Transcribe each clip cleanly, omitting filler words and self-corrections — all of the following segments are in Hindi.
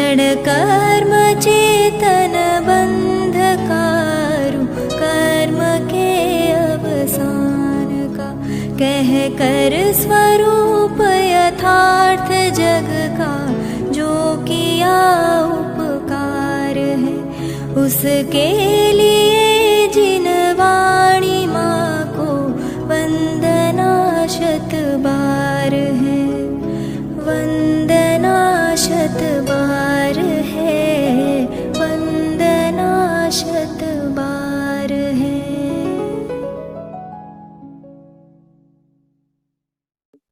क्षण कर्म चेतन बंधकारु, कर्म के अवसान का कह कर स्वरूप यथार्थ जग का, जो किया उपकार है उसके लिए जिन वाणी माँ को वंदना शत बार है, वंदना शत बार है, वंदना शत बार है।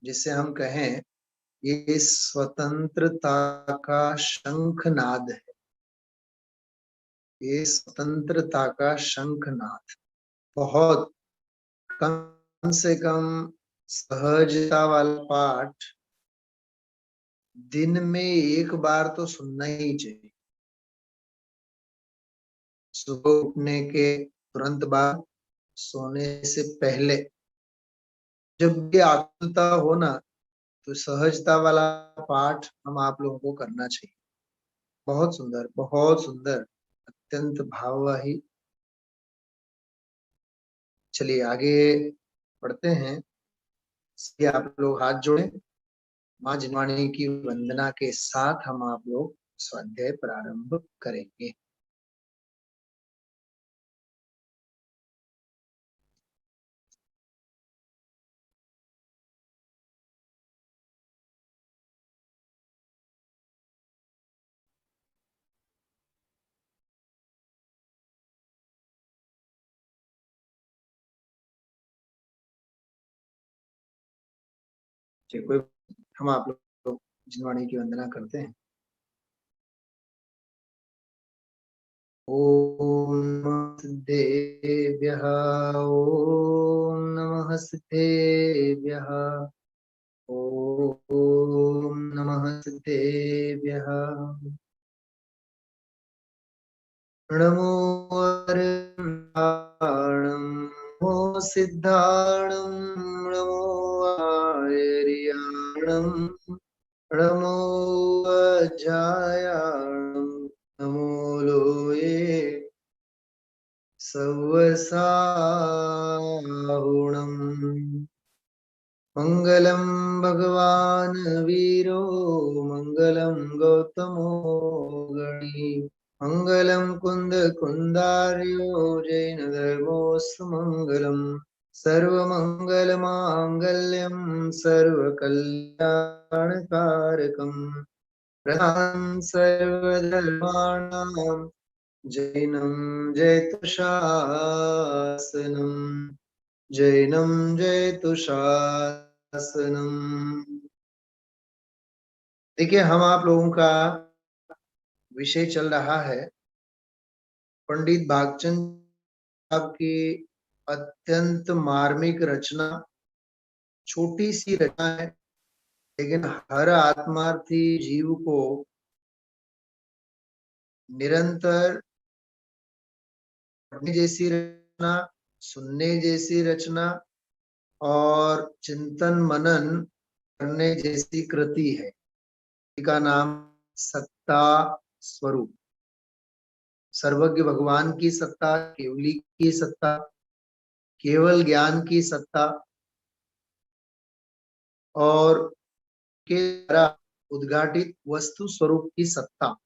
जिसे हम कहें ये स्वतंत्रता का शंखनाद है, ये स्वतंत्रता का शंखनाद। बहुत कम से कम सहजता वाला पाठ दिन में एक बार तो सुनना ही चाहिए। सुबह उठने के तुरंत बाद, सोने से पहले, जब भी आकुलता हो ना, तो सहजता वाला पाठ हम आप लोगों को करना चाहिए। बहुत सुंदर, बहुत सुंदर, अत्यंत भाववाही। चलिए आगे बढ़ते हैं। आप लोग हाथ जोड़ें। माँ जिनवाणी की वंदना के साथ हम आप लोग स्वाध्याय प्रारंभ करेंगे। कोई हम आप लोग जिनवाणी की वंदना करते हैं। ओम नमः सिद्धेभ्यः, ओम नमः सिद्धेभ्यः, ओम नमः सिद्धेभ्यः। नमो वरदाणं, नमो सिद्धाणं, नमो आर्याणं, नमो वज्रायाणं, नमो लोये सवसाहुणम्। मंगलम भगवान वीरो, मंगलम गौतमो गणी, मंगलम कुंद कुंदार्यो जैन धर्मोऽस्तु मंगलम। सर्वमंगल मांगल्यम सर्वकल्याणकारकम, प्रधानं सर्वधर्माणां जैनं जयतुषासनम्, जैनम जयतुषासनम। देखिए हम आप लोगों का विषय चल रहा है पंडित भागचंद साहब की अत्यंत मार्मिक रचना। छोटी सी रचना है, लेकिन हर आत्मार्थी जीव को निरंतर पढ़ने जैसी रचना, सुनने जैसी रचना और चिंतन मनन करने जैसी कृति है। का नाम सत्ता स्वरूप। सर्वज्ञ भगवान की सत्ता, केवली की सत्ता, केवल ज्ञान की सत्ता और के द्वारा उद्घाटित वस्तु स्वरूप की सत्ता,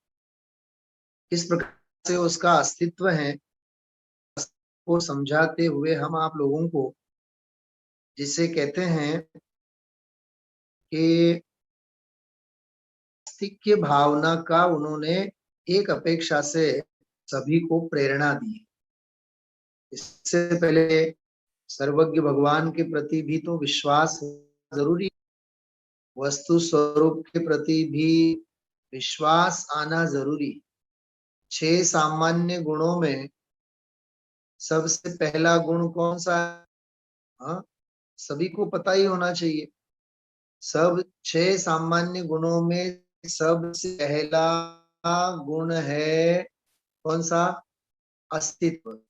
किस प्रकार से उसका अस्तित्व है को समझाते हुए हम आप लोगों को, जिसे कहते हैं कि आस्तिक्य भावना का उन्होंने एक अपेक्षा से सभी को प्रेरणा दी। इससे पहले सर्वज्ञ भगवान के प्रति भी तो विश्वास जरूरी, वस्तु स्वरूप के प्रति भी विश्वास आना जरूरी। 6 सामान्य गुणों में सबसे पहला गुण कौन सा है? हाँ, सभी को पता ही होना चाहिए। सब 6 सामान्य गुणों में सबसे पहला गुण है कौन सा? अस्तित्व।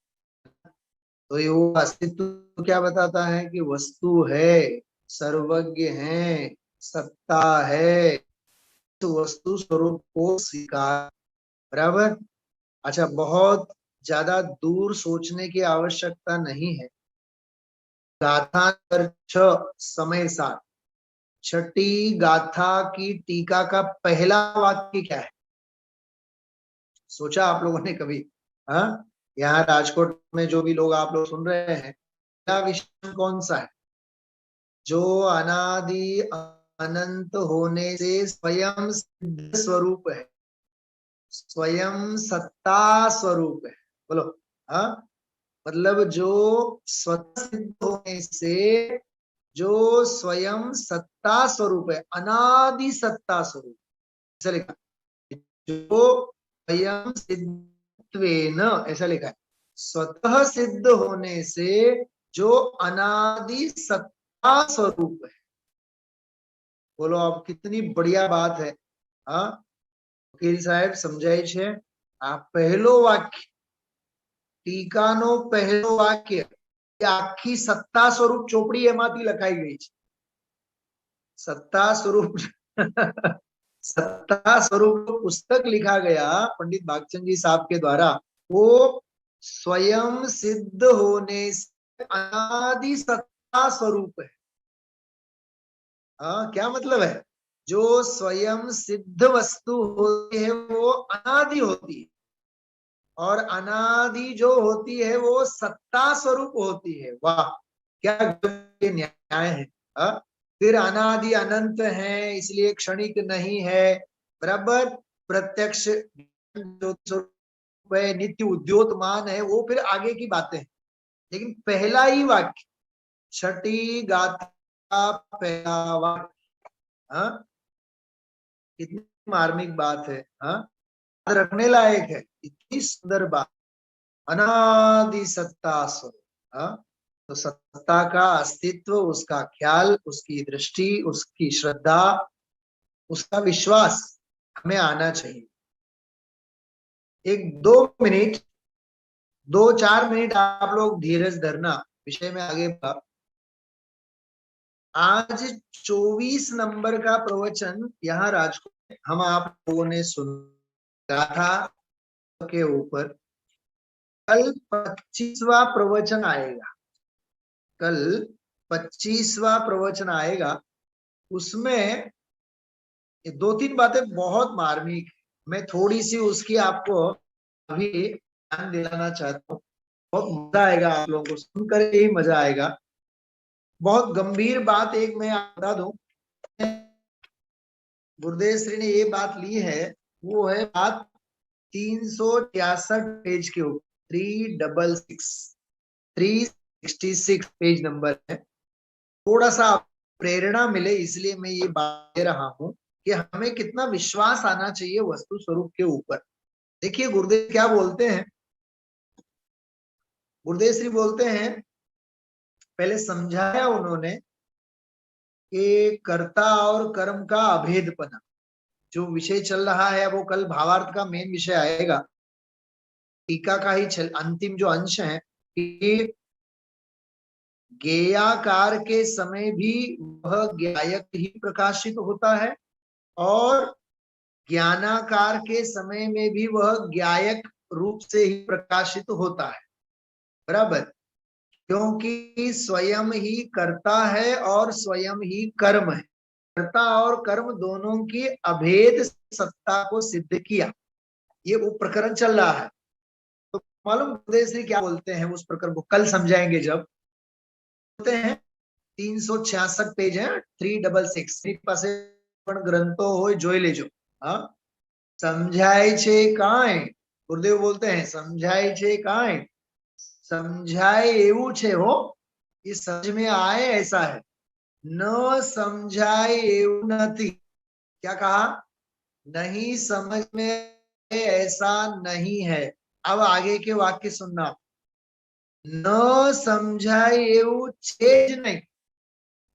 तो ये वो अस्तित्व क्या बताता है कि वस्तु है, सर्वज्ञ है, सत्ता है, वस्तु स्वरूप को स्वीकार। बराबर। अच्छा, बहुत ज्यादा दूर सोचने की आवश्यकता नहीं है। गाथा नंबर 6 समय 7, छठी गाथा की टीका का पहला वाक्य क्या है? सोचा आप लोगों ने कभी? हाँ, यहाँ राजकोट में जो भी लोग आप लोग सुन रहे हैं, पहला विषय कौन सा है? जो अनादि अनंत होने से स्वयं सिद्ध स्वरूप है, स्वयं सत्ता स्वरूप है। बोलो। हाँ, मतलब जो स्वतः सिद्ध होने से जो स्वयं सत्ता स्वरूप है, अनादि सत्ता स्वरूप, ऐसा लिखा। जो स्वयं सिद्धत्वेन, ऐसा लिखा है, स्वतः सिद्ध होने से जो अनादि सत्ता स्वरूप है। बोलो, आप कितनी बढ़िया बात है। हाँ, वकील साहब समझाई छे आ पहलो वाक्य, टीकानो पहलो वाक्य, आखी सत्ता स्वरूप ચોપડી એમાંથી લખાઈ ગઈ છે। सत्ता स्वरूप सत्ता स्वरूप पुस्तक लिखा गया पंडित भागचंद जी साहब के द्वारा, वो स्वयं सिद्ध होने से अनादि सत्ता स्वरूप है। हाँ, क्या मतलब है? जो स्वयं सिद्ध वस्तु होती है वो अनादि होती है, और अनादि जो होती है वो सत्ता स्वरूप होती है। वाह, क्या न्याय है। हा? फिर अनादि अनंत है, इसलिए क्षणिक नहीं है। बराबर। प्रत्यक्ष नित्य उद्योतमान है, वो फिर आगे की बातें हैं। लेकिन पहला ही वाक्य, छठी गाथा पहला वाक्य, हाँ, कितनी मार्मिक बात है। हाँ, रखने लायक है, इतनी सुंदर बात। अनादि सत्ता स्वरूप। हाँ, तो सत्ता का अस्तित्व, उसका ख्याल, उसकी दृष्टि, उसकी श्रद्धा, उसका विश्वास हमें आना चाहिए। एक 2 मिनट, 2-4 मिनट आप लोग धीरज धरना, विषय में आगे बढ़ा। आज 24 नंबर का प्रवचन यहाँ राजकोट में हम आप लोगों ने सुना था के ऊपर। कल 25वां प्रवचन आएगा, कल 25वां प्रवचन आएगा। उसमें 2-3 बातें बहुत मार्मिक, मैं थोड़ी सी उसकी आपको अभी ध्यान दिलाना चाहता हूँ। बहुत मजा आएगा, आप लोगों को सुनकर ही मजा आएगा। बहुत गंभीर बात एक मैं बता दूं, गुरुदेव श्री ने ये बात ली है, वो है बात 366 पेज के ऊपर, 366 पेज नंबर है। थोड़ा सा प्रेरणा मिले इसलिए मैं ये बात दे रहा हूं कि हमें कितना विश्वास आना चाहिए वस्तु स्वरूप के ऊपर। देखिए गुरुदेव क्या बोलते हैं, गुरुदेव श्री बोलते हैं, पहले समझाया उन्होंने कि कर्ता और कर्म का अभेदपना, जो विषय चल रहा है वो कल भावार्थ का मेन विषय आएगा। टीका का ही अंतिम जो अंश है कि ज्ञेयाकार के समय भी वह ज्ञायक ही प्रकाशित होता है, और ज्ञानाकार के समय में भी वह ज्ञायक रूप से ही प्रकाशित होता है। बराबर। क्योंकि स्वयं ही कर्ता है और स्वयं ही कर्म है। कर्ता और कर्म दोनों की अभेद सत्ता को सिद्ध किया, ये वो प्रकरण चल रहा है। तो मालूम गुरुदेव श्री क्या बोलते हैं, उस प्रकरण को कल समझाएंगे। जब बोलते हैं 366 पेज है, 366 ग्रंथो हो જોઈ લેજો। हाँ, समझाय छे काई, गुरुदेव बोलते हैं समझाय छे काई, समझाए એવું છે हो, ये समझ में आए ऐसा है, न समझाए એવું નથી। क्या कहा? नहीं समझ में ऐसा नहीं है। अब आगे के वाक्य सुनना, न समझाए એવું છે જ नहीं,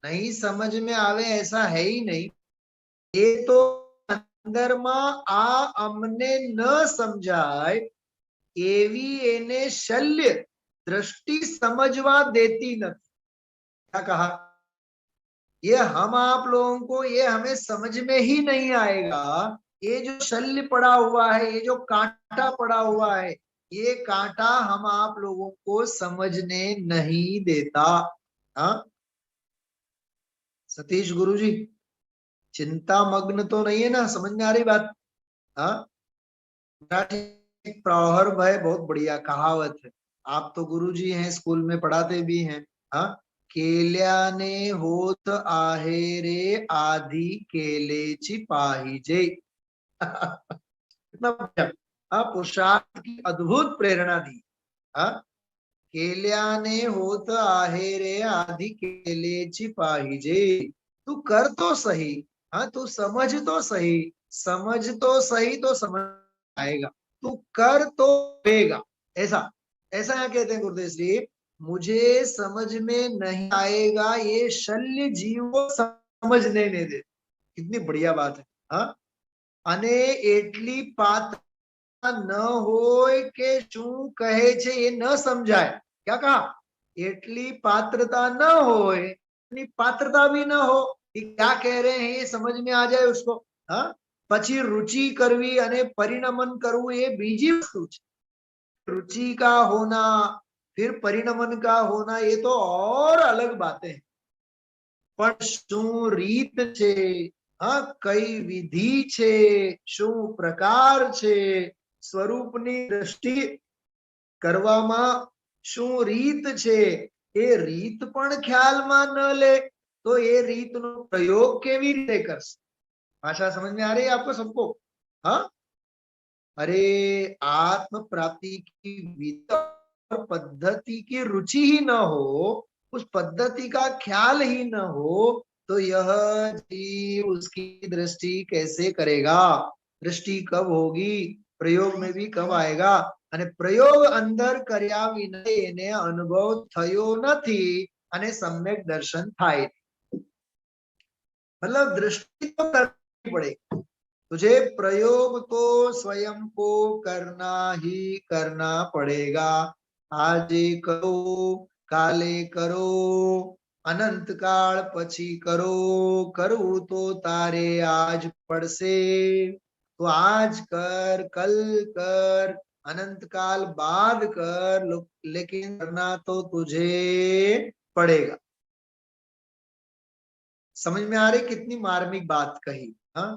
नहीं समझ में आवे ऐसा है ही नहीं। ये तो अंदर में आ अमने न समझाय एवी एने शल्य दृष्टि समझवा देती नहीं। क्या कहा? ये हम आप लोगों को ये हमें समझ में ही नहीं आएगा। ये जो शल्य पड़ा हुआ है, ये जो कांटा पड़ा हुआ है, ये कांटा हम आप लोगों को समझने नहीं देता। हाँ सतीश गुरुजी, चिंता मग्न तो नहीं है ना? समझ में आ रही बात? हाँ मराठी प्रौहर्ब है, बहुत बढ़िया कहावत है। आप तो गुरुजी हैं, स्कूल में पढ़ाते भी हैं। हाँ, केल्याने होत आहे रे आधी केलेची पाहिजे। कितना बढ़िया। हाँ, पुरुषार्थ की अद्भुत प्रेरणा दी। हाँ, केल्याने होत आहे रे आधी केलेची पाहिजे। तू कर तो सही, हाँ तू समझ तो सही, समझ तो सही तो समझ आएगा, तू कर तो होएगा। ऐसा ऐसा यहाँ कहते हैं गुरुदेव श्री, मुझे समझ में नहीं आएगा ये शल्य जीव को समझने नहीं दे। कितनी बढ़िया बात है। हाँ, अने एटली पात्र न होय के शू कहे छे ये न समझाय। क्या कहा? एटली पात्रता न होय, पात्रता भी न हो कि क्या कह रहे हैं ये समझ में आ जाए उसको। हाँ, पची रुचि करवी अने परिणमन करवू ये बीजी वस्तु छे। रुचि का होना फिर परिणमन का होना ये तो और अलग बातें हैं। पण शू रीत छे, हाँ कई विधि छे, शू प्रकार छे, स्वरूपनी दृष्टि કરવામાં શું રીત છે એ રીત પણ ખ્યાલમાં ન લે તો એ રીતનો પ્રયોગ કેવી રીતે કરશે? भाषा समझ में आ रही है आपको सबको? हाँ, अरे आत्म प्राप्ति की विधि और पद्धति की रुचि ही न हो, उस पद्धति का ख्याल ही न हो, तो यह जीव उसकी दृष्टि कैसे करेगा? दृष्टि कब होगी? प्रयोग में भी कब आएगा? અને પ્રયોગ અંદર કર્યા વિના એને અનુભવ થયો નથી અને सम्यक दर्शन થાય। मतलब दृष्टि तो करनी पड़ेगी तुझे, प्रयोग तो स्वयं को करना ही करना पड़ेगा। आज करो, काले करो, अनंत काल पछी करो, करू तो तारे आज पड़से। तो आज कर, कल कर, अनंत काल बाद कर, लेकिन करना तो तुझे पड़ेगा। समझ में आ रही कितनी मार्मिक बात कही? हाँ,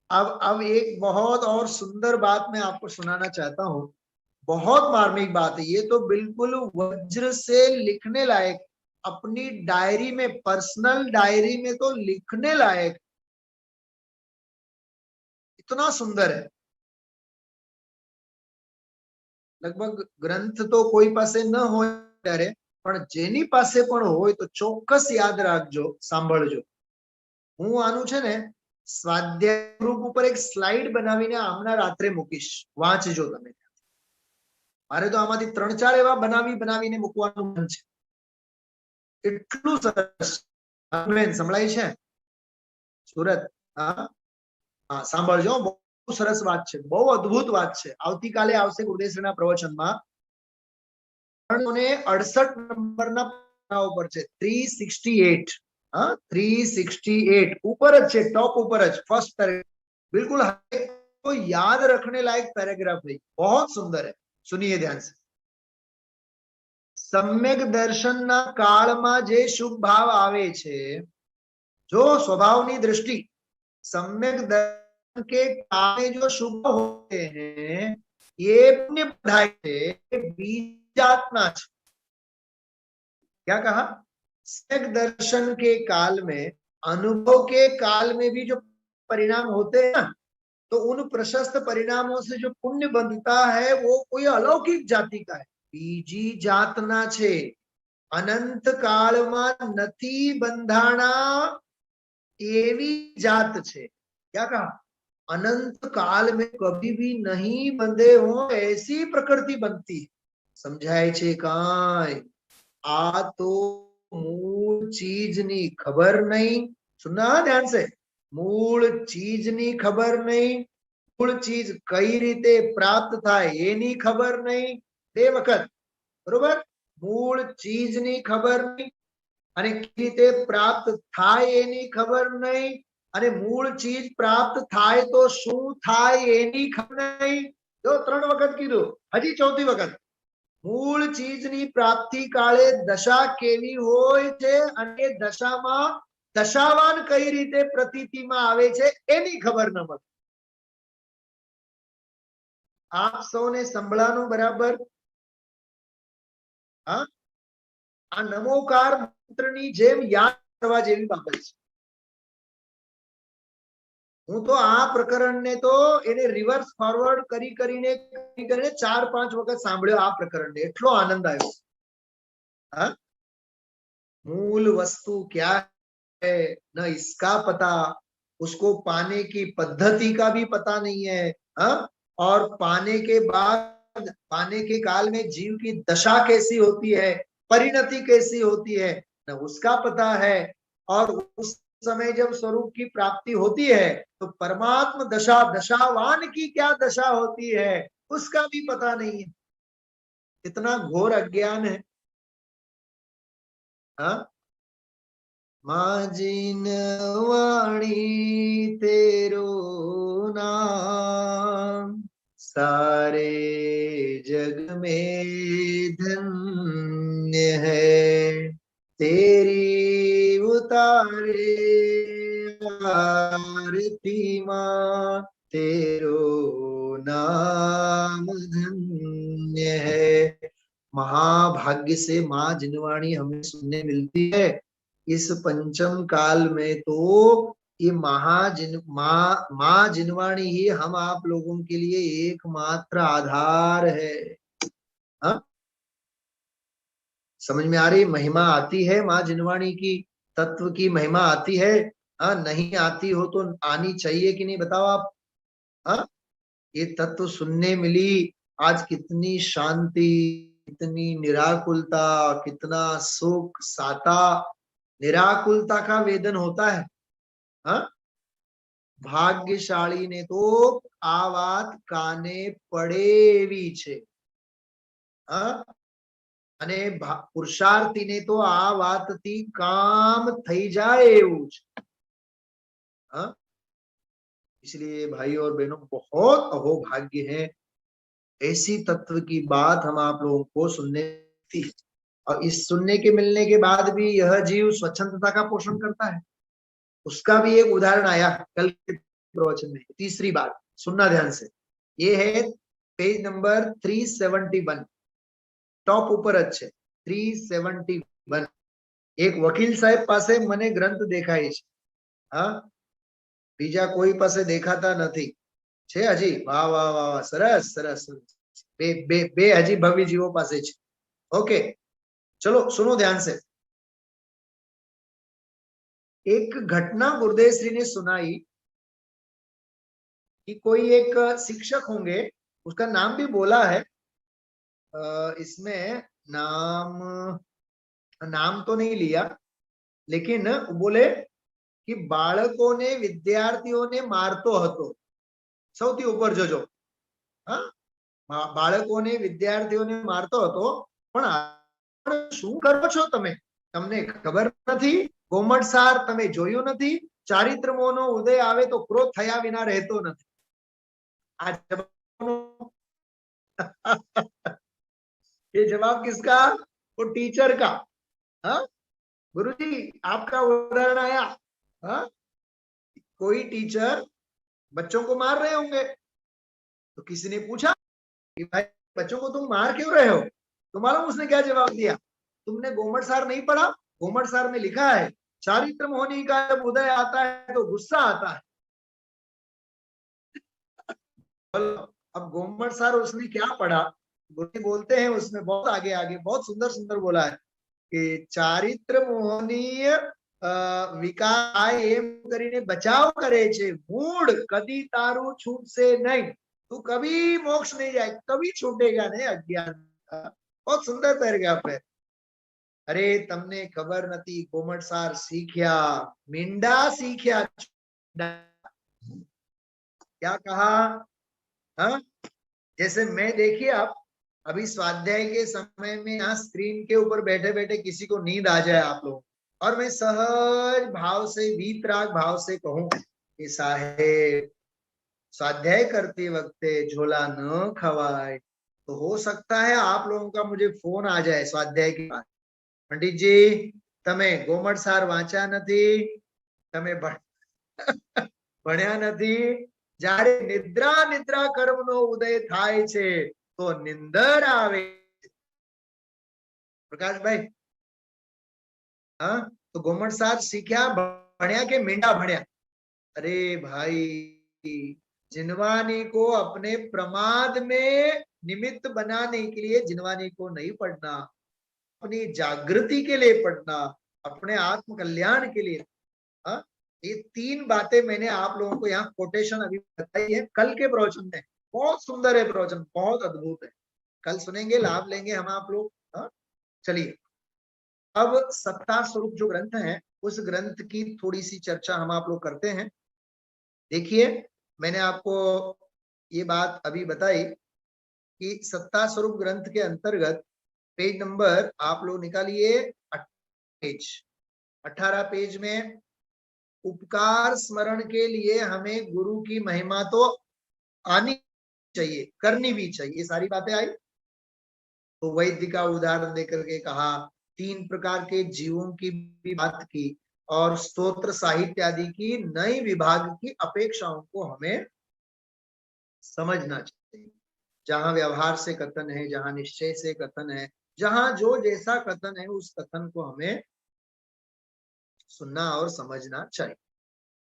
अब एक बहुत और सुंदर बात मैं आपको सुनाना चाहता हूं। बहुत मार्मिक बात है ये तो, बिल्कुल वज्र से लिखने लायक, अपनी डायरी में, पर्सनल डायरी में तो लिखने लायक, इतना सुंदर है। लगभग ग्रंथ तो कोई पासे न हो ત્યારે પણ જેની પાસે પણ હોય તો ચોક્કસ યાદ રાખજો, સાંભળજો। હું આનું છે ને સ્વાધ્યાય ગ્રુપ ઉપર એક સ્લાઇડ બનાવીને હમણાં રાત્રે મૂકીશ, વાંચજો તમે। મારે તો આમાંથી 3-4 એવા બનાવીને મૂકવાનું મન છે, એટલું સરસ। સંભળાય છે? સુરત? હા હા, સાંભળજો, બહુ સરસ વાત છે, બહુ અદ્ભુત વાત છે। આવતીકાલે આવશે ગુરુદેવશ્રીના પ્રવચનમાં 368 નંબરના પાના ઉપર છે, 368। हाँ 368 ऊपर જ છે, टॉप ऊपर જ, फर्स्ट पैराग्राफ, बिल्कुल तो याद रखने लायक पैराग्राफ है, बहुत सुंदर है। सुनिए ध्यान से। सम्यक दर्शन ना काल में जे शुभ भाव आवे छे, जो स्वभावनी दृष्टि सम्यक दर्शन के काल में जो शुभ होते हैं ये पुण्य बधाई है, बीजात्मा। क्या कहा? सम्यक दर्शन के काल में, अनुभव के काल में भी जो परिणाम होते हैं ना, तो उन प्रशस्त परिणामों से जो पुण्य बनता है वो कोई अलौकिक जाति का है, बीजी जातना छे। अनंत काल में नथी बंधाणा एवी जात छे। क्या कहा? अनंत काल में कभी भी नहीं बंधे हो ऐसी प्रकृति बनती है। समझाय छे काई? आ तो मूल चीज नी खबर नहीं। सुना ध्यान से, मूल चीज नी खबर नहीं, मूल चीज कई रीते प्राप्त थाय एनी खबर नहीं। बे वखत बरोबर, मूल चीज नी खबर नहीं, અને કેવી રીતે પ્રાપ્ત થાય એની ખબર નહીં, અને મૂળ ચીજ પ્રાપ્ત થાય તો શું થાય એની ખબર નહીં. જો 3 વખત કીધું, હજી 4થી વખત. મૂળ ચીજની પ્રાપ્તિ કાળે દશા કેવી હોય છે અને દશામાં દશાવાન કઈ રીતે પ્રતીતિમાં આવે છે એની ખબર ન મળે. આપ સૌને સંભળાનું બરાબર? હા, આ નમોકાર મંત્રની જેમ યાદ કરવા જેવી બાબત છે. હું તો આ પ્રકરણને તો એને રિવર્સ ફોરવર્ડ કરીને 4-5 વખત સાંભળ્યો આ પ્રકરણને, એટલો આનંદ આવ્યો. હા, मूल वस्तु क्या है न इसका पता, उसको पाने की पद्धति का भी पता नहीं है. हाँ, और पाने के बाद पाने के काल में जीव की दशा कैसी होती है, परिणति कैसी होती है, न उसका पता है. और उस समय जब स्वरूप की प्राप्ति होती है तो परमात्म दशा, दशावान की क्या दशा होती है उसका भी पता नहीं है. कितना घोर अज्ञान है. हाँ, माजिन वाणी तेरो नाम, सारे जग में धन्य है. तेरी उतारे आरती मां, तेरो नाम धन्य है. महाभाग्य से माँ जिनवाणी हमें सुनने मिलती है. इस पंचम काल में तो ये माँ जिनवाणी ही हम आप लोगों के लिए एकमात्र आधार है. हाँ, समझ में आ रही? महिमा आती है माँ जिनवाणी की, तत्व की महिमा आती है. हाँ, नहीं आती हो तो आनी चाहिए कि नहीं, बताओ आप. हाँ, ये तत्व सुनने मिली, आज कितनी शांति, कितनी निराकुलता, कितना सुख, साता. निराकुलता का वेदन होता है. हाँ, भाग्यशाली ने तो आ વાત કાને પડેવી છે. हाँ, અને પુરુષાર્થીને તો આ વાતથી કામ થઈ જાય એવું છે. हाँ, इसलिए भाई और बहनों बहुत अहोभाग्य है, ऐसी तत्व की बात हम आप लोगों को सुनने थी. और इस सुनने के मिलने के बाद भी यह जीव स्वच्छंदता का पोषण करता है. उसका भी एक उदाहरण आया कल के प्रवचन में. तीसरी बात सुनना ध्यान से, ये है पेज नंबर 371, टॉप ऊपर अच्छे 371. एक वकील साहेब પાસે મને ગ્રંથ દેખાય છે. હા, બીજા કોઈ પાસે દેખાતા નથી. છે હજી? વાહ વાહ વાહ, સરસ સરસ સરસ. બે હજી ભવ્ય જીવો પાસે છે. ओके, चलो सुनो ध्यान से. एक घटना गुरुदेव श्री ने सुनाई कि कोई एक शिक्षक होंगे, उसका नाम भी बोला है. इसमें नाम तो नहीं लिया, लेकिन बोले कि બાળકોને વિદ્યાર્થીઓને મારતો હતો. સૌથી ઉપર જોજો. હા, બાળકોને વિદ્યાર્થીઓને મારતો હતો. પણ શું કરો છો તમે? તમને ખબર નથી? કોમળ સાર તમે જોયું નથી? ચારિત્ર મોહનો ઉદય આવે તો ક્રોધ થયા વિના રહેતો નથી. આ ये जवाब किसका? वो टीचर का. हाँ, गुरुजी आपका उदाहरण आया. हाँ, कोई टीचर बच्चों को मार रहे होंगे, तो किसी ने पूछा कि भाई बच्चों को तुम मार क्यों रहे हो? तो मालूम उसने क्या जवाब दिया? तुमने गोमट सार नहीं पढ़ा? गोमट सार में लिखा है चारित्र मोहनी का जब उदय आता है तो गुस्सा आता है. अब गोमट सार उसने क्या पढ़ा? बोलते हैं उसमें बहुत आगे आगे बहुत सुंदर सुंदर बोला है कि चारित्र मोहनीय विकार एम કરીને બચાવ કરે છે. મૂળ કદી તારું છૂટશે નહીં. तू कभी मोक्ष नहीं जाए, कभी छूटेगा नहीं अज्ञान. बहुत सुंदर पैराग्राफ है. अरे तमने खबर नहीं, गोमट सार सीख्या, मींडा सीख्या. क्या कहा? हाँ, जैसे मैं देखिए आप अभी स्वाध्याय के समय में यहाँ स्क्रीन के ऊपर बैठे बैठे किसी को नींद आ जाए आप लोग, और मैं सहज भाव से, वीतराग भाव से कहूं कि साहेब स्वाध्याय करते वक्त झोला न खवाए, तो हो सकता है आप लोगों का मुझे फोन आ जाए स्वाध्याय के बाद, पंडित जी તમે ગોમડસાર વાંચ્યા નથી, તમે ભણ્યા નથી। જ્યારે નિદ્રા નિદ્રા કર્મનો ઉદય થાય છે તો નિંદર આવે। પ્રકાશભાઈ, हाँ तो गोमड़सार सीख्या भण्या के मेंढा भण्या? अरे भाई, जिनवानी को अपने प्रमाद में निमित्त बनाने के लिए जिनवानी को नहीं पढ़ना, अपनी जागृति के लिए पढ़ना, अपने आत्म कल्याण के लिए। हाँ, ये तीन बातें मैंने आप लोगों को यहाँ कोटेशन अभी बताई है कल के प्रवचन में। बहुत सुंदर है प्रवचन, बहुत अद्भुत है। कल सुनेंगे, लाभ लेंगे हम आप लोग। हाँ, चलिए अब सत्ता स्वरूप जो ग्रंथ है उस ग्रंथ की थोड़ी सी चर्चा हम आप लोग करते हैं। देखिए, मैंने आपको ये बात अभी बताई कि सत्ता स्वरूप ग्रंथ के अंतर्गत पेज नंबर आप लोग निकालिए 18 पेज में उपकार स्मरण के लिए हमें गुरु की महिमा तो आनी चाहिए, करनी भी चाहिए, ये सारी बातें आई। तो वैद्य का उदाहरण देकर के कहा, 3 प्रकार के जीवों की भी बात की, और स्तोत्र साहित्य आदि की नई विभाग की अपेक्षाओं को हमें समझना चाहिए। जहां व्यवहार से कथन है, जहां निश्चय से कथन है, जहां जो जैसा कथन है उस कथन को हमें सुनना और समझना चाहिए।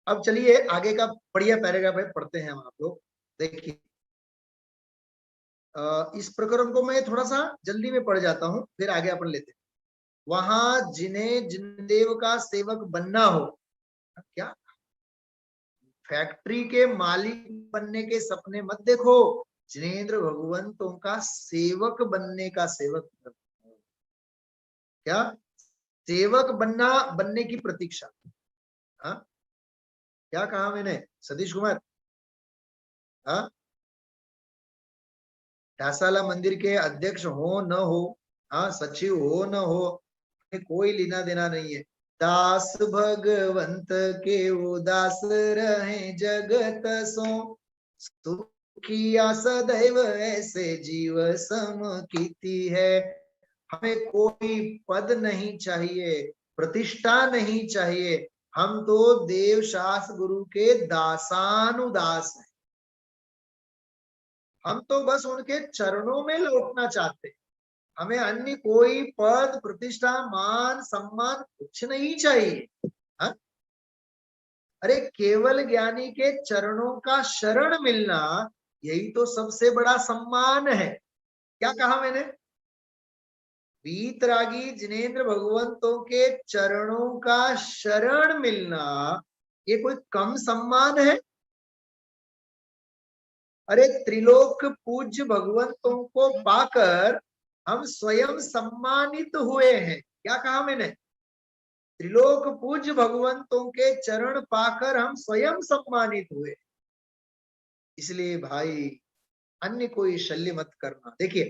अब चलिए आगे का बढ़िया पैराग्राफ है, पढ़ते हैं हम आप लोग। देखिए, इस प्रकरण को मैं थोड़ा सा जल्दी में पढ़ जाता हूं, फिर आगे अपन लेते हैं। वहां जिन्हें जिनदेव का सेवक बनना हो, क्या फैक्ट्री के मालिक बनने के सपने मत देखो, जिनेंद्र भगवंतों का सेवक बनने का सेवक। क्या सेवक बनने की प्रतीक्षा। हाँ, क्या कहा मैंने सतीश कुमार? हाँ, ढासाला मंदिर के अध्यक्ष हो न हो, हाँ सचिव हो न हो, कोई लेना देना नहीं है। दास भगवंत के वो दास रहे जगत सो, सुखिया सदैव ऐसे जीव सम कीती है। हमें कोई पद नहीं चाहिए, प्रतिष्ठा नहीं चाहिए, हम तो देव शास्त्र गुरु के दासानुदास हैं। हम तो बस उनके चरणों में लौटना चाहते हैं। हमें अन्य कोई पद प्रतिष्ठा मान सम्मान कुछ नहीं चाहिए। हा? अरे केवल ज्ञानी के चरणों का शरण मिलना, यही तो सबसे बड़ा सम्मान है। क्या कहा मैंने? वीतरागी जिनेंद्र भगवंतों के चरणों का शरण मिलना, ये कोई कम सम्मान है? अरे त्रिलोक पूज्य भगवंतों को पाकर हम स्वयं सम्मानित हुए हैं। क्या कहा मैंने? त्रिलोक पूज्य भगवंतों के चरण पाकर हम स्वयं सम्मानित हुए। इसलिए भाई अन्य कोई शल्य मत करना। देखिए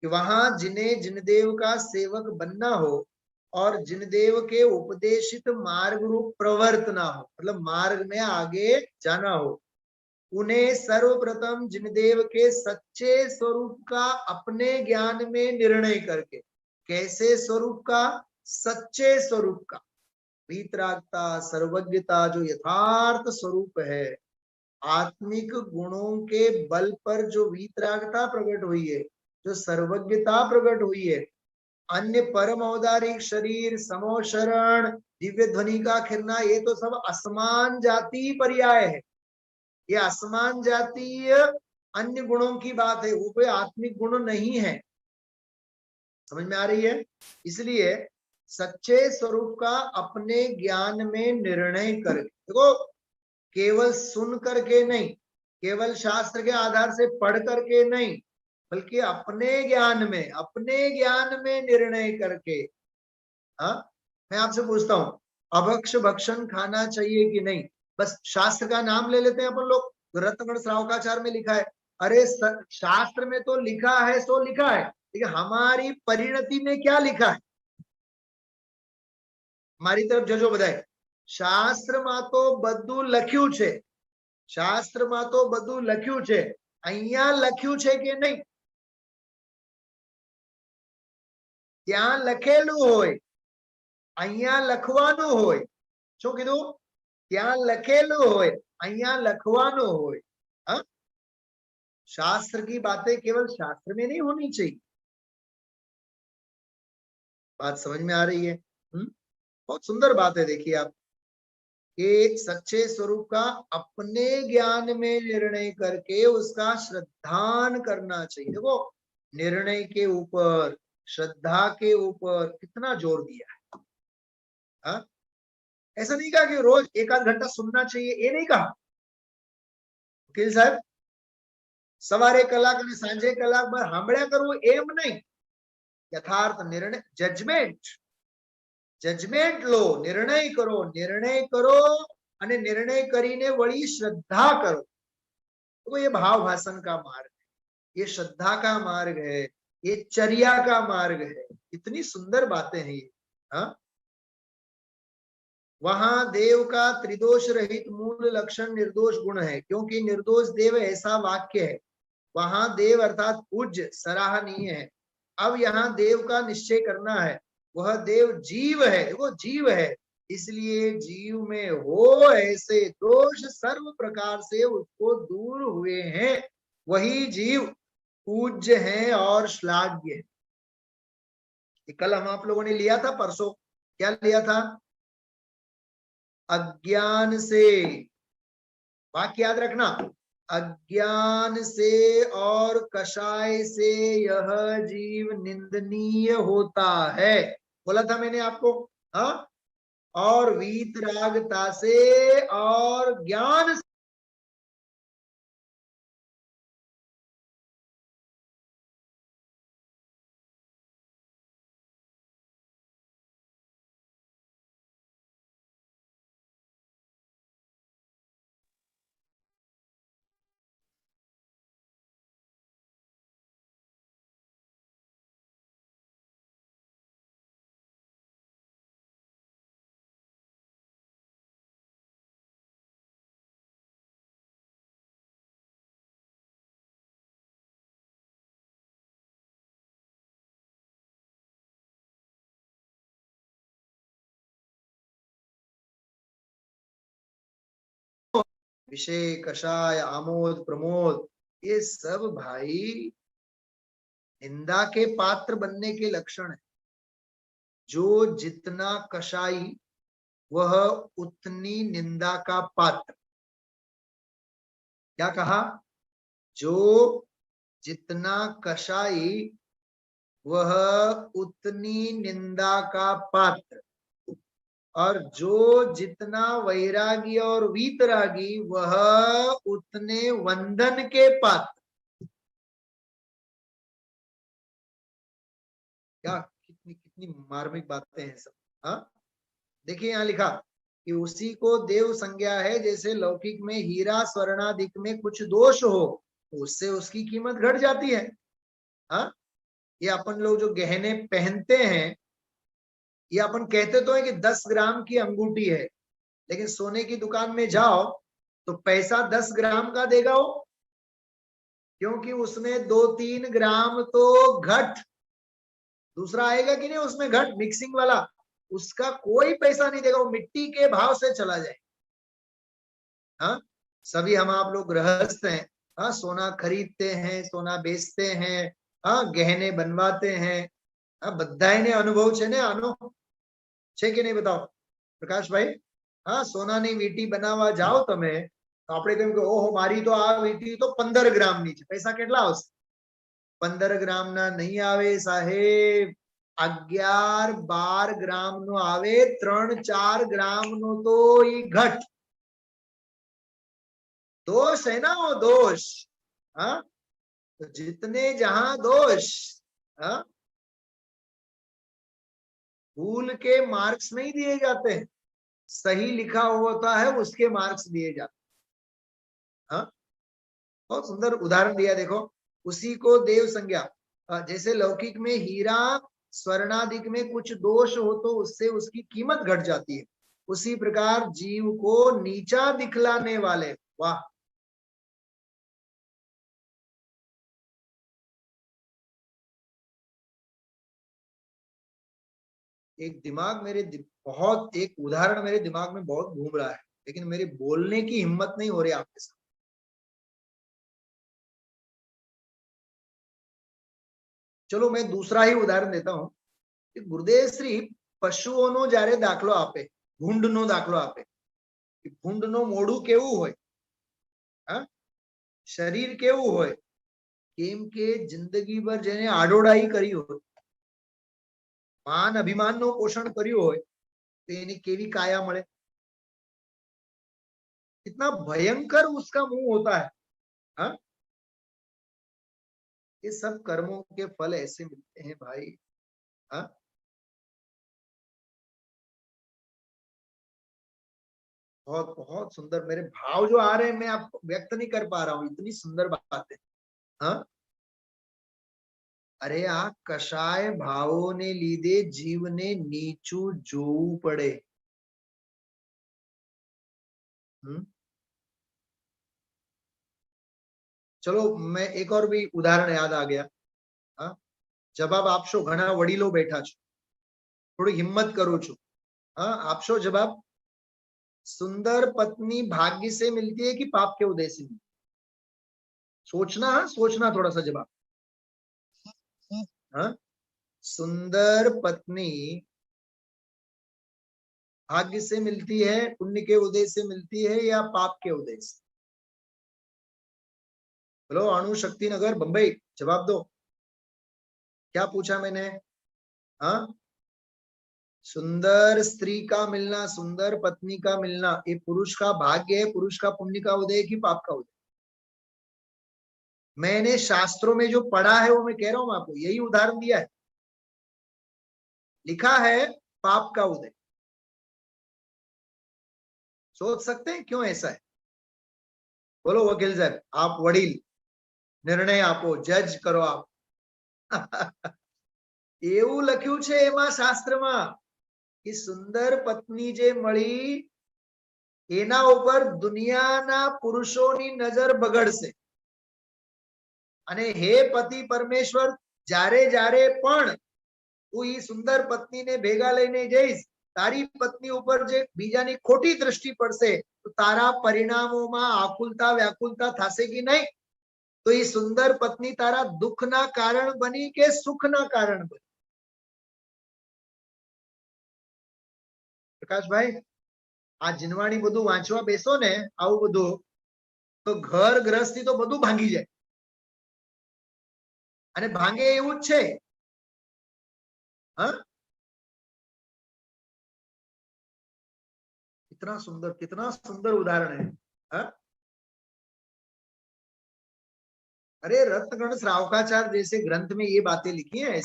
कि वहां जिन्हें जिनदेव का सेवक बनना हो और जिनदेव के उपदेशित मार्ग रूप प्रवर्तना हो, मतलब मार्ग में आगे जाना हो, उन्हें सर्वप्रथम जिनदेव के सच्चे स्वरूप का अपने ज्ञान में निर्णय करके। कैसे स्वरूप का? सच्चे स्वरूप का। वीतरागता, सर्वज्ञता जो यथार्थ स्वरूप है, आत्मिक गुणों के बल पर जो वीतरागता प्रकट हुई है, जो सर्वज्ञता प्रकट हुई है, अन्य परम औदारिक शरीर, समोशरण, दिव्य ध्वनि का खिरना, ये तो सब असमान जाति पर्याय है। ये असमान जातीय अन्य गुणों की बात है, वो कोई आत्मिक गुण नहीं है। समझ में आ रही है? इसलिए सच्चे स्वरूप का अपने ज्ञान में निर्णय करके, देखो केवल सुन करके नहीं, केवल शास्त्र के आधार से पढ़ करके नहीं, बल्कि अपने ज्ञान में निर्णय करके। हाँ, मैं आपसे पूछता हूँ, अभक्ष भक्षण खाना चाहिए कि नहीं? बस शास्त्र का नाम ले लेते हैं अपन लोग। रत्नगढ़ श्रावकाचार में लिखा है, अरे शास्त्र में तो लिखा है सो लिखा है, लेकिन हमारी परिणति में क्या लिखा है? મારી તરફ જજો બધાય. શાસ્ત્રમાં તો બધું લખ્યું છે, શાસ્ત્રમાં તો બધું લખ્યું છે. અહીંયા લખ્યું છે કે નહીં? ત્યાં લખેલું હોય, અહીંયા લખવાનું હોય. શું કીધું? ત્યાં લખેલું હોય, અહીંયા લખવાનું હોય. हाँ, शास्त्र की बातें केवल शास्त्र में नहीं होनी चाहिए. बात समझ में आ रही है? बहुत सुंदर बात है. देखिए आप कि सच्चे स्वरूप का अपने ज्ञान में निर्णय करके उसका श्रद्धान करना चाहिए. देखो निर्णय के ऊपर, श्रद्धा के ऊपर कितना जोर दिया है. हाँ, ऐसा नहीं कहा कि रोज एक आध घंटा सुनना चाहिए, ये नहीं कहा. वकील साहब सवारे कलाक અને સાંજે કલાક ભર સાંભળ્યા કરવું એમ નહીં. યથાર્થ નિર્ણય, જજમેન્ટ લો, निर्णय करो અને निर्णय કરીને વળી શ્રદ્ધા કરો. तो ये भाव भाषण का मार्ग है, ये श्रद्धा का मार्ग है, ये चर्या का मार्ग है. इतनी सुंदर बातें हैं ये. हाँ, वहां देव का त्रिदोष रहित मूल लक्षण निर्दोष गुण है, क्योंकि निर्दोष देव ऐसा वाक्य है. वहां देव अर्थात पूज्य सराहनीय है. अब यहाँ देव का निश्चय करना है. वह देव जीव है, वो जीव है, इसलिए जीव में हो ऐसे दोष सर्व प्रकार से उसको दूर हुए हैं. वही जीव पूज्य है और श्लाघ्य है. कल हम आप लोगों ने लिया था, परसों क्या लिया था? अज्ञान से. वाक्य याद रखना, अज्ञान से और कषाय से यह जीव निंदनीय होता है. बोला था मैंने आपको. हाँ, और वीतरागता से और ज्ञान से. विषय, कषाय, आमोद, प्रमोद, ये सब भाई निंदा के पात्र बनने के लक्षण है. जो जितना कषाई वह उतनी निंदा का पात्र. क्या कहा? जो जितना कषाई वह उतनी निंदा का पात्र, और जो जितना वैरागी और वीतरागी वह उतने वंदन के पात्र. क्या कितनी कितनी मार्मिक बातें हैं सब. हाँ, देखिए यहाँ लिखा कि उसी को देव संज्ञा है. जैसे लौकिक में हीरा स्वर्णादिक में कुछ दोष हो तो उससे उसकी कीमत घट जाती है. हाँ, ये अपन लोग जो गहने पहनते हैं, ये अपन कहते तो है कि 10 ग्राम की अंगूठी है, लेकिन सोने की दुकान में जाओ तो पैसा 10 ग्राम का देगा वो, क्योंकि उसमें 2-3 ग्राम तो घट दूसरा आएगा कि नहीं, उसमें घट मिक्सिंग वाला, उसका कोई पैसा नहीं देगा, वो मिट्टी के भाव से चला जाए. हाँ, सभी हम आप लोग गृहस्थ हैं. हाँ, सोना खरीदते हैं, सोना बेचते हैं. हाँ, गहने बनवाते हैं. બધાયને અનુભવ છે ને આનો, છે કે નહીં? बताओ પ્રકાશભાઈ. હા, સોનાની વીંટી બનાવવા જાઓ તમે તો આપણે કહ્યું કે ઓહો મારી તો આ વીંટી તો 15 ગ્રામની છે, પૈસા કેટલા આવશે? 15 ગ્રામના નહીં આવે સાહેબ, 11-12 ગ્રામનો આવે. 3-4 ગ્રામનો તો ઈ ઘટ. दोष है ना वो दोष. हाँ, तो जितने जहां दोष, हाँ, भूल के मार्क्स नहीं दिए जाते हैं, सही लिखा होता है उसके मार्क्स दिए जाते हैं. हाँ, बहुत सुंदर उदाहरण दिया. देखो, उसी को देव संज्ञा. जैसे लौकिक में हीरा स्वर्णादिक में कुछ दोष हो तो उससे उसकी कीमत घट जाती है, उसी प्रकार जीव को नीचा दिखलाने वाले, वाह, एक दिमाग मेरे बहुत एक उदाहरण मेरे दिमाग में बहुत घूम रहा है, लेकिन मेरे बोलने की हिम्मत नहीं हो रही आपके साथ। चलो मैं दूसरा ही उदाहरण देता हूं कि गुरुदेव श्री पशुओनो જ્યારે દાખલો આપે, ભૂંડનો દાખલો આપે કે ભૂંડનો મોઢું કેવું હોય, હા, શરીર કેવું હોય, કેમ કે જિંદગી ભર જેને આડોડાઈ કરી હોય, માન અભિમાનનું પોષણ કર્યું હોય, તો એની કેવી કાયા મળે, कितना भयंकर उसका मुंह होता है। हाँ, ये सब कर्मों के फल ऐसे मिलते हैं भाई। हाँ, बहुत बहुत सुंदर, मेरे भाव जो आ रहे हैं मैं आपको व्यक्त नहीं कर पा रहा हूँ, इतनी सुंदर बात है। हाँ, अरे આ કશાય ભાવોને લીધે જીવને નીચું જોવું પડે। चलो मैं एक और भी उदाहरण याद आ गया। हाँ, जवाब आपशो, घना वडीलो बैठा छो, थोड़ी हिम्मत करो छो। हाँ, आपशो जवाब, सुंदर पत्नी भाग्य से मिलती है कि पाप के उदय से मिलती है? सोचना, हाँ, सोचना थोड़ा सा जवाब। हाँ, सुंदर पत्नी भाग्य से मिलती है, पुण्य के उदय से मिलती है, या पाप के उदय से? बोलो अणु शक्ति नगर बंबई, जवाब दो। क्या पूछा मैंने? हाँ, सुंदर स्त्री का मिलना, सुंदर पत्नी का मिलना, ये पुरुष का भाग्य है, पुरुष का पुण्य का उदय कि पाप का उदय? मैंने शास्त्रों में जो पढ़ा है वो मैं कह रहा हूं आपको, यही उदाहरण दिया है, लिखा है पाप का उदय। सोच सकते हैं क्यों ऐसा है? बोलो वकील साहब, आप वडील, निर्णय आपो, जज करो आप। એવું લખ્યું છે એમાં શાસ્ત્રમાં કે સુંદર પત્ની જે મળી એના ઉપર દુનિયાના પુરુષોની નજર બગડશે, અને હે પતિ પરમેશ્વર, જ્યારે જ્યારે પણ તું ઈ સુંદર પત્નીને ભેગા લઈને જઈશ, તારી પત્ની ઉપર જે બીજાની ખોટી દ્રષ્ટિ પડશે તો તારા પરિણામોમાં આકુલતા વ્યાકુલતા થશે કે નહીં? तो ये सुंदर पत्नी तारा दुख ना कारण बनी के सुख ना कारण बनी? प्रकाश भाई, आ जिनवाणी बधु वांचवा बेसो ने आवु बधु, तो घर गृहस्थी तो बधु भांगी जाए, अने भांगे एवुं ज छे। हाँ, कितना सुंदर उदाहरण है। हाँ, अरे रत्नगण श्रावकाचार्य जैसे ग्रंथ में ये बातें लिखी हैं,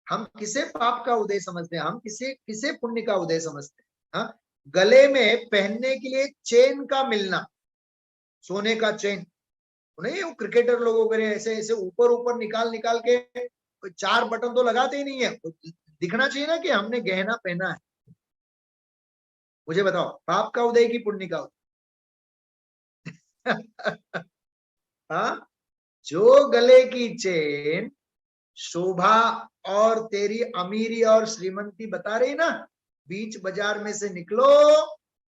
हम किसे पाप का उदय समझते हैं, हम किसे किसे पुण्य का उदय समझते हैं? हाँ, गले में पहनने के लिए चेन का मिलना, सोने का चेन नहीं, वो क्रिकेटर लोगों के ऐसे ऐसे ऊपर ऊपर निकाल निकाल के 4 बटन तो लगाते ही नहीं है, दिखना चाहिए ना कि हमने गहना पहना है। मुझे बताओ, पाप का उदय की पुण्य का उदय? हाँ, जो गले की चेन शोभा और तेरी अमीरी और श्रीमंती बता रही ना, बीच बाजार में से निकलो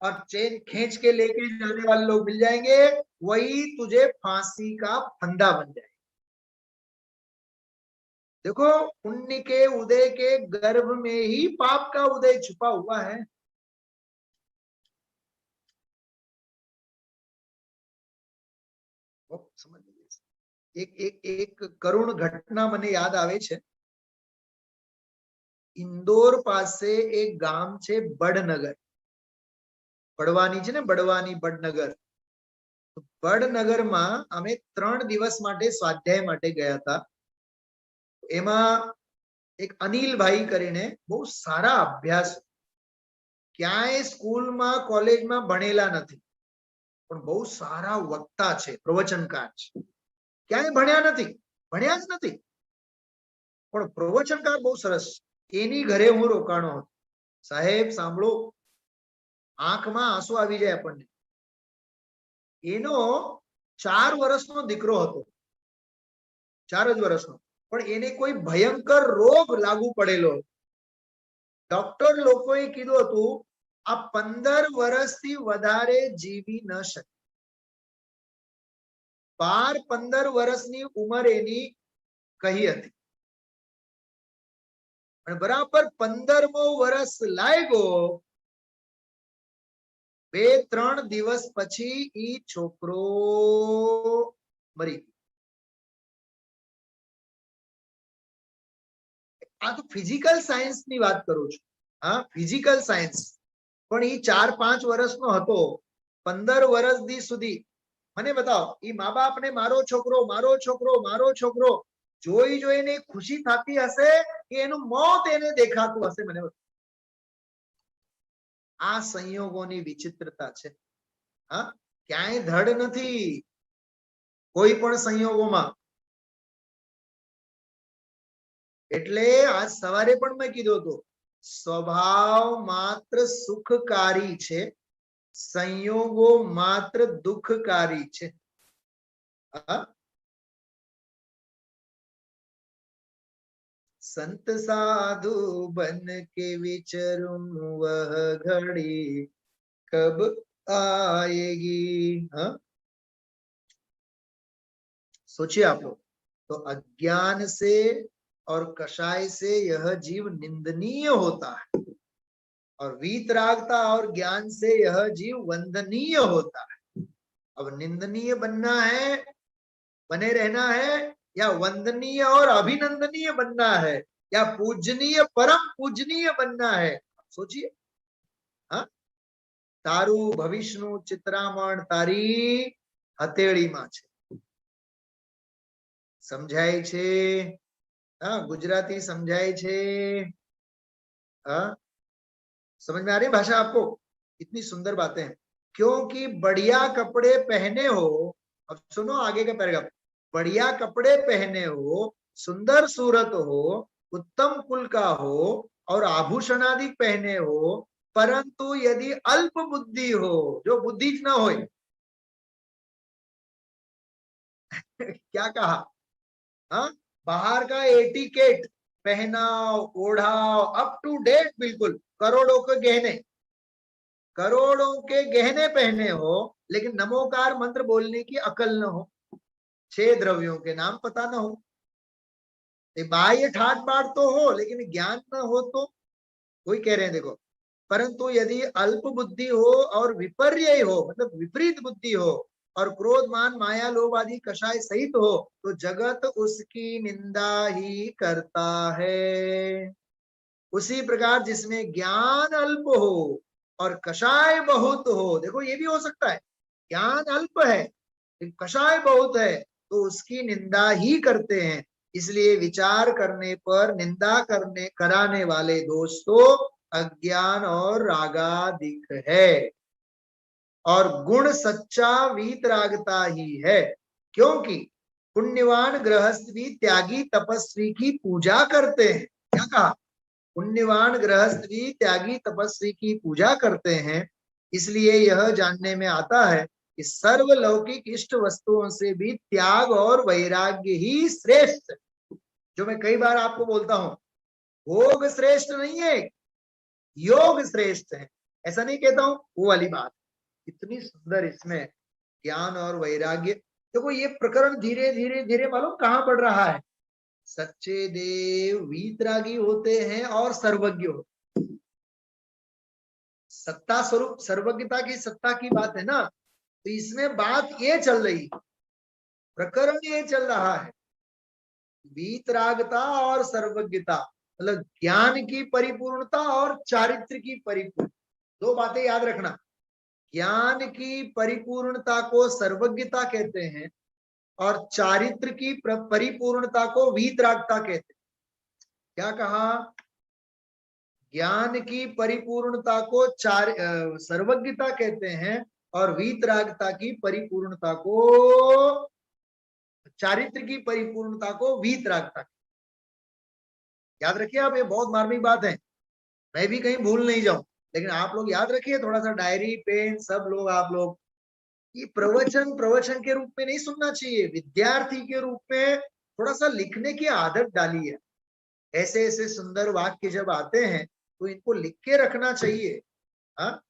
और चेन खींच के लेके जाने वाले लोग मिल जाएंगे, वही तुझे फांसी का फंदा बन जाएगा। देखो, पुण्य के उदय के गर्भ में ही पाप का उदय छुपा हुआ है। समझ एक करुण घटना मने याद आवे छे। इंदौर पासे एक गाम छे बड़नगर, बड़वानी छे ने, बड़वानी बड़नगर। तो बड़नगर में अमे 3 दिवस माटे स्वाध्याय माटे गया था। एमा एक अनिल भाई करीने बहुत सारा अभ्यास, क्याय स्कूल में कॉलेज में भणेला नथी, पण बहुत सारा वक्ता छे, प्रवचनकार छे, क्याय भण्या नथी, भण्या ज नथी, પણ પ્રવચનકાર બહુ સરસ, એની ઘરે હું રોકાણો હતો. સાહેબ સાંભળો, આંખમાં આંસુ આવી જાય આપણને. એનો 4 વર્ષનો દીકરો હતો, 4 જ વર્ષનો, પણ એને કોઈ ભયંકર રોગ લાગુ પડેલો. ડોક્ટર લોકોએ કીધું હતું આ 15 વર્ષથી વધારે જીવી ન શકે. 12-15 વર્ષની ઉંમર એની કહી હતી, અને બરાબર 15મો વર્ષ લાગ્યો, 2-3 દિવસ પછી ઈ છોકરો મરી ગયો. આ તો ફિઝિકલ સાયન્સ ની વાત કરું છું. હા, ફિઝિકલ સાયન્સ. પણ ઈ 4-5 વર્ષનો હતો, 15 વર્ષ સુધી. મને બતાવો, ઈ મા બાપ ને મારો છોકરો મારો છોકરો મારો છોકરો જોઈ જોઈને ખુશી થતી હશે કે એનું મોત એને દેખાતું હશે? મને આ સંયોગોની વિચિત્રતા છે. હા, ક્યાંય ધડ નથી કોઈ પણ સંયોગોમાં. એટલે આજ સવારે પણ મેં કીધું હતું, સ્વભાવ માત્ર સુખકારી છે, સંયોગો માત્ર દુઃખકારી છે. संत साधु बन के विचरूं वह घड़ी कब आएगी? हाँ, सोचिए आप लोग. तो अज्ञान से और कषाय से यह जीव निंदनीय होता है, और वीतरागता और ज्ञान से यह जीव वंदनीय होता है. अब निंदनीय बनना है, बने रहना है, या वंदनीय और अभिनंदनीय बनना है, या पूजनीय परम पूजनीय बनना है? सोचिए. हाँ, तारू भविष्यनु चित्रामण तारी हथेळीमां छे. समझाय छे? हाँ, गुजराती समझाय छे? हाँ, समझ में आ रही भाषा आपको? इतनी सुंदर बातें हैं. क्योंकि बढ़िया कपड़े पहने हो, अब सुनो आगे का पैराग्राफ, बढ़िया कपड़े पहने हो, सुंदर सूरत हो, उत्तम कुल का हो, और आभूषण आदि पहने हो, परंतु यदि अल्प बुद्धि हो, जो बुद्धि न हो क्या कहा? हाँ, बाहर का एटिकेट, पहनाव ओढ़ाव अप टू डेट, बिल्कुल करोड़ों के गहने, करोड़ों के गहने पहने हो, लेकिन नमोकार मंत्र बोलने की अकल न हो, 6 द्रव्यों के नाम पता न हो, बाह्य ठाट बाट तो हो लेकिन ज्ञान न हो, तो वही कह रहे हैं देखो. परंतु यदि अल्प बुद्धि हो और विपर्य हो, मतलब विपरीत बुद्धि हो, और क्रोध मान माया लोभ आदि कषाय सहित हो, तो जगत उसकी निंदा ही करता है. उसी प्रकार जिसमें ज्ञान अल्प हो और कषाय बहुत हो, देखो ये भी हो सकता है, ज्ञान अल्प है कषाय बहुत है, तो उसकी निंदा ही करते हैं. इसलिए विचार करने पर निंदा करने कराने वाले दोस्तों अज्ञान और रागादिक है, और गुण सच्चा वीतरागता ही है. क्योंकि पुण्यवान गृहस्थ भी त्यागी तपस्वी की पूजा करते हैं. क्या कहा? पुण्यवान गृहस्थ भी त्यागी तपस्वी की पूजा करते हैं. इसलिए यह जानने में आता है कि सर्वलौकिक इष्ट वस्तुओं से भी त्याग और वैराग्य ही श्रेष्ठ. जो मैं कई बार आपको बोलता हूं, भोग श्रेष्ठ नहीं है, योग श्रेष्ठ है. ऐसा नहीं कहता हूं, वो वाली बात. इतनी सुंदर इसमें ज्ञान और वैराग्य. देखो ये प्रकरण धीरे धीरे धीरे मालूम कहां बढ़ रहा है? सच्चे देव वीतरागी होते हैं और सर्वज्ञ होते हैं. सत्ता स्वरूप सर्वज्ञता की सत्ता की बात है ना, तो इसमें बात ये चल रही, प्रकरण ये चल रहा है, वीतरागता और सर्वज्ञता, मतलब ज्ञान की परिपूर्णता और चारित्र की परिपूर्णता. 2 बातें याद रखना. ज्ञान की परिपूर्णता को सर्वज्ञता कहते हैं, और चारित्र की परिपूर्णता को वीतरागता कहते हैं. क्या कहा? ज्ञान की परिपूर्णता को सर्वज्ञता कहते हैं, और वीतरागता की परिपूर्णता को, चारित्र की परिपूर्णता को वीतरागता. याद रखिए आप, ये बहुत मार्मिक बात है, मैं भी कहीं भूल नहीं जाऊं, लेकिन आप लोग याद रखिए, थोड़ा सा डायरी पेन सब लोग आप लोग, ये प्रवचन के रूप में नहीं सुनना चाहिए, विद्यार्थी के रूप में थोड़ा सा लिखने की आदत डाली है। ऐसे ऐसे सुंदर वाक्य जब आते हैं तो इनको लिख के रखना चाहिए। हाँ,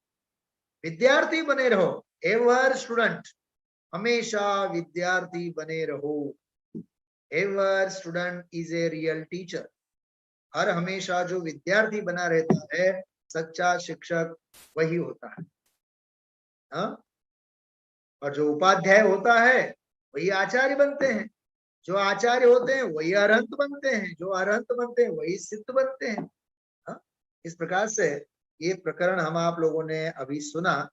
विद्यार्थी बने रहो, एवर स्टूडेंट, हमेशा विद्यार्थी बने रहो। Ever student is a real teacher. हर हमेशा जो विद्यार्थी बना रहता है, सच्चा शिक्षक वही होता है। हाँ, और जो उपाध्याय होता है वही आचार्य बनते हैं, जो आचार्य होते हैं वही अरहंत बनते हैं, जो अरहंत बनते हैं वही सिद्ध बनते हैं। हाँ? इस प्रकार से ये प्रकरण हम आप लोगों ने अभी सुना।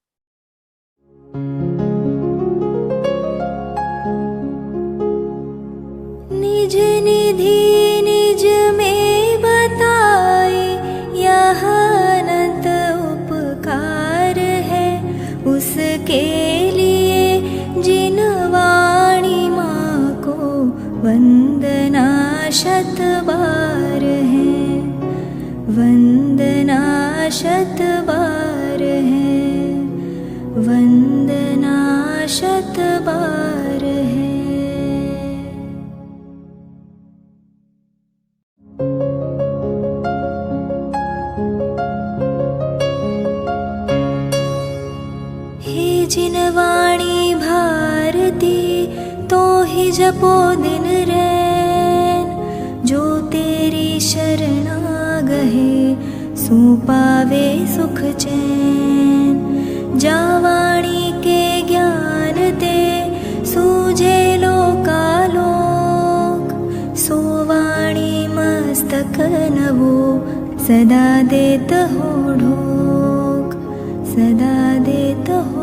निज निधि निज में बताए, यह अनंत उपकार है उसके लिए जिन वाणी माँ को वंदना शत बार है, वंदना शत बार है, वंदना शत बार है। हे जिन वाणी भारती तो ही जपो दिन रैन, जो तेरी शरणा गहे सो पावे सुख चैन। जा वाणी के ज्ञान ते सूझे लोकालोक, सो वाणी मस्तक नवो सदा देत हो ढोक, सदा देत हो